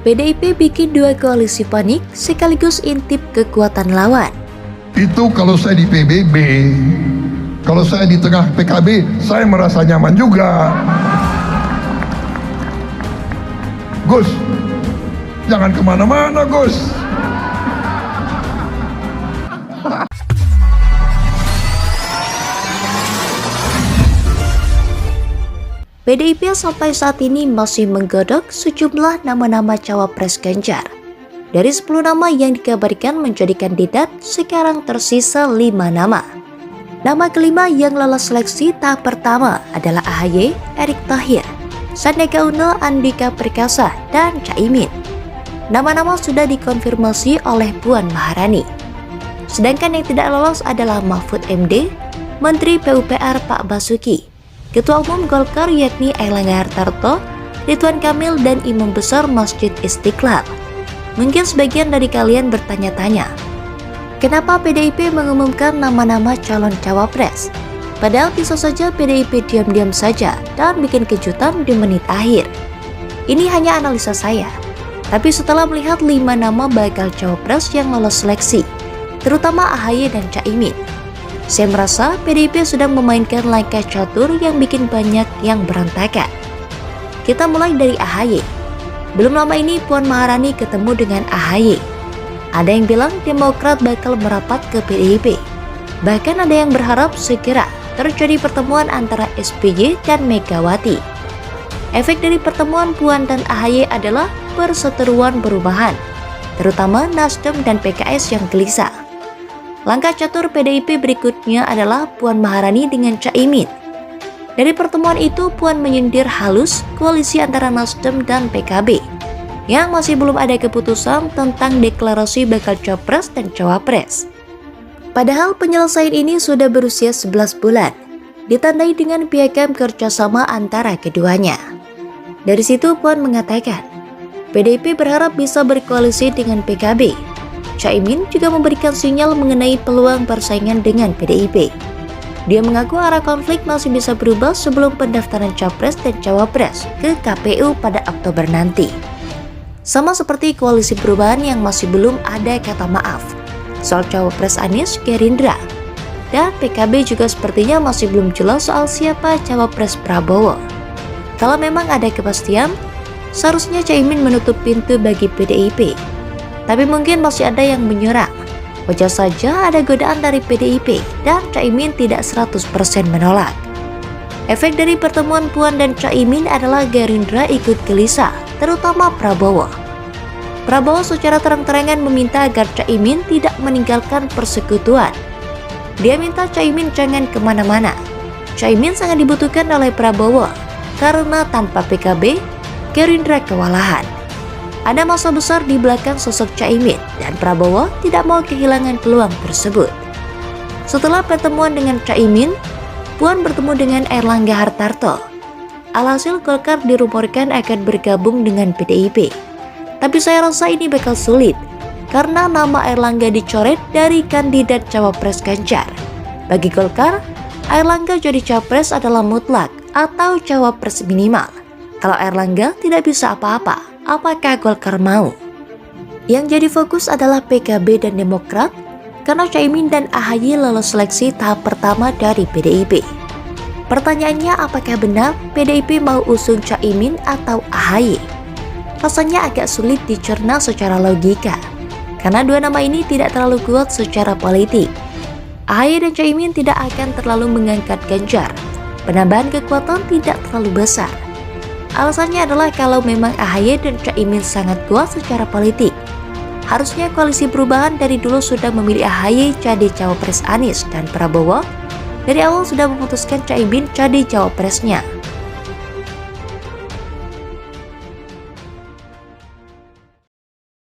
PDIP bikin dua koalisi panik sekaligus intip kekuatan lawan. Itu kalau saya di PBB, kalau saya di tengah PKB, saya merasa nyaman juga. Gus, jangan kemana-mana Gus. PDIP sampai saat ini masih menggodok sejumlah nama-nama cawapres Ganjar. Dari 10 nama yang dikabarkan menjadi kandidat, sekarang tersisa 5 nama. Nama kelima yang lolos seleksi tahap pertama adalah AHY, Erick Thohir, Sandiaga Uno, Andika Perkasa, dan Caimin. Nama-nama sudah dikonfirmasi oleh Puan Maharani. Sedangkan yang tidak lolos adalah Mahfud MD, Menteri PUPR Pak Basuki, Ketua Umum Golkar yakni Airlangga Hartarto, Ridwan Kamil, dan Imam Besar Masjid Istiqlal. Mungkin sebagian dari kalian bertanya-tanya, kenapa PDIP mengumumkan nama-nama calon cawapres? Padahal bisa saja PDIP diam-diam saja dan bikin kejutan di menit akhir. Ini hanya analisa saya. Tapi setelah melihat 5 nama bakal cawapres yang lolos seleksi, terutama AHY dan Caimin, saya merasa PDIP sedang memainkan langkah catur yang bikin banyak yang berantakan. Kita mulai dari AHY. Belum lama ini Puan Maharani ketemu dengan AHY. Ada yang bilang Demokrat bakal merapat ke PDIP. Bahkan ada yang berharap segera terjadi pertemuan antara SBY dan Megawati. Efek dari pertemuan Puan dan AHY adalah perseteruan perubahan, terutama Nasdem dan PKS yang gelisah. Langkah catur PDIP berikutnya adalah Puan Maharani dengan Caimin. Dari pertemuan itu, Puan menyindir halus koalisi antara Nasdem dan PKB yang masih belum ada keputusan tentang deklarasi bakal capres dan cawapres. Padahal penyelesaian ini sudah berusia 11 bulan, ditandai dengan piagam kerjasama antara keduanya. Dari situ Puan mengatakan, PDIP berharap bisa berkoalisi dengan PKB. Caimin juga memberikan sinyal mengenai peluang persaingan dengan PDIP. Dia mengaku arah konflik masih bisa berubah sebelum pendaftaran capres dan cawapres ke KPU pada Oktober nanti. Sama seperti koalisi perubahan yang masih belum ada kata maaf soal cawapres Anies Gerindra. Dan PKB juga sepertinya masih belum jelas soal siapa cawapres Prabowo. Kalau memang ada kepastian, seharusnya Caimin menutup pintu bagi PDIP. Tapi mungkin masih ada yang menyerang. Wajar saja ada godaan dari PDIP dan Caimin tidak 100% menolak. Efek dari pertemuan Puan dan Caimin adalah Gerindra ikut gelisah, terutama Prabowo. Prabowo secara terang-terangan meminta agar Caimin tidak meninggalkan persekutuan. Dia minta Caimin jangan kemana-mana. Caimin sangat dibutuhkan oleh Prabowo, karena tanpa PKB, Gerindra kewalahan. Ada masa besar di belakang sosok Caimin dan Prabowo tidak mau kehilangan peluang tersebut. Setelah pertemuan dengan Caimin, Puan bertemu dengan Airlangga Hartarto. Alhasil Golkar dirumorkan akan bergabung dengan PDIP. Tapi saya rasa ini bakal sulit, karena nama Airlangga dicoret dari kandidat cawapres Ganjar. Bagi Golkar, Airlangga jadi capres adalah mutlak atau cawapres minimal. Kalau Airlangga tidak bisa apa-apa, apakah Golkar mau? Yang jadi fokus adalah PKB dan Demokrat, karena Caimin dan AHY lolos seleksi tahap pertama dari PDIP. Pertanyaannya, apakah benar PDIP mau usung Caimin atau AHY? Rasanya agak sulit dicerna secara logika, karena dua nama ini tidak terlalu kuat secara politik. AHY dan Caimin tidak akan terlalu mengangkat Ganjar. Penambahan kekuatan tidak terlalu besar. Alasannya adalah kalau memang AHY dan Caimin sangat kuat secara politik, harusnya koalisi perubahan dari dulu sudah memilih AHY jadi cawapres Anies dan Prabowo dari awal sudah memutuskan Caimin jadi cawapresnya.